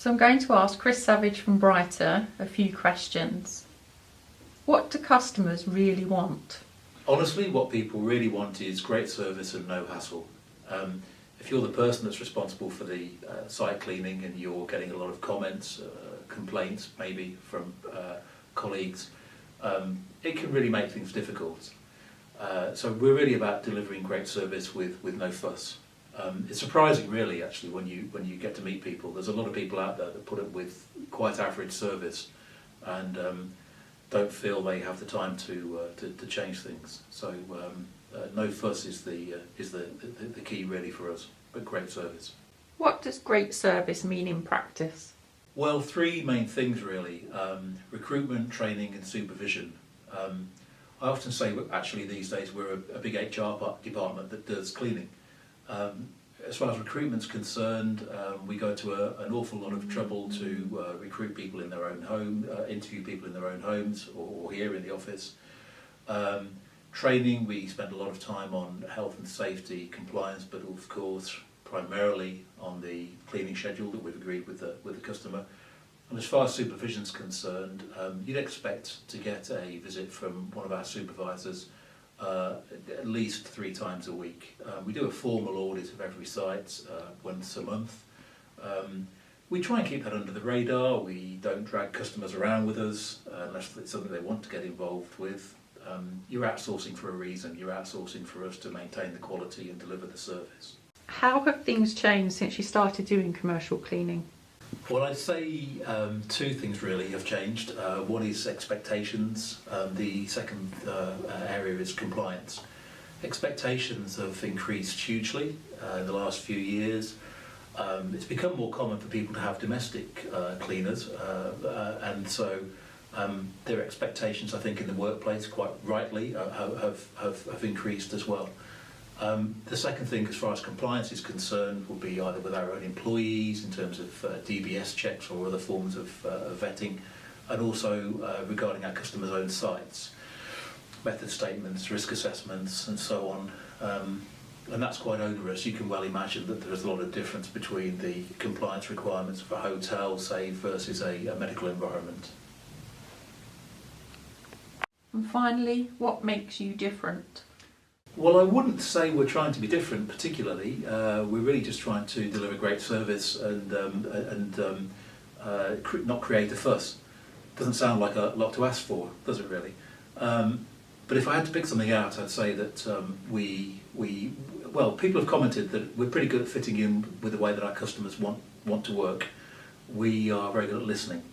So I'm going to ask Chris Savage from Brighter a few questions. What do customers really want? Honestly, what people really want is great service and no hassle. If you're the person that's responsible for the site cleaning and you're getting a lot of comments, complaints maybe from colleagues, it can really make things difficult. So we're really about delivering great service with no fuss. It's surprising really actually when you get to meet people. There's a lot of people out there that put up with quite average service and don't feel they have the time to change things. So no fuss is the key really for us, but great service. What does great service mean in practice? Well, three main things really: recruitment, training, and supervision. I often say actually these days we're a big HR department that does cleaning. As far as recruitment's concerned, we go to an awful lot of trouble to recruit people in their own home, interview people in their own homes or here in the office. Training, we spend a lot of time on health and safety, compliance, but of course primarily on the cleaning schedule that we've agreed with the customer. And as far as supervision is concerned, you'd expect to get a visit from one of our supervisors at least 3 times a week. We do a formal audit of every site once a month. We try and keep that under the radar. We don't drag customers around with us unless it's something they want to get involved with. You're outsourcing for a reason. You're outsourcing for us to maintain the quality and deliver the service. How have things changed since you started doing commercial cleaning? Well, I'd say 2 things really have changed. One is expectations. The second area is compliance. Expectations have increased hugely in the last few years. It's become more common for people to have domestic cleaners, and so their expectations, I think, in the workplace, quite rightly, have increased as well. The second thing, as far as compliance is concerned, will be either with our own employees in terms of DBS checks or other forms of vetting, and also regarding our customers' own sites, method statements, risk assessments, and so on. And that's quite onerous. You can well imagine that there's a lot of difference between the compliance requirements of a hotel, say, versus a medical environment. And finally, what makes you different? Well, I wouldn't say we're trying to be different particularly. We're really just trying to deliver great service and not create a fuss. Doesn't sound like a lot to ask for, does it really? But if I had to pick something out, I'd say that people have commented that we're pretty good at fitting in with the way that our customers want to work. We are very good at listening.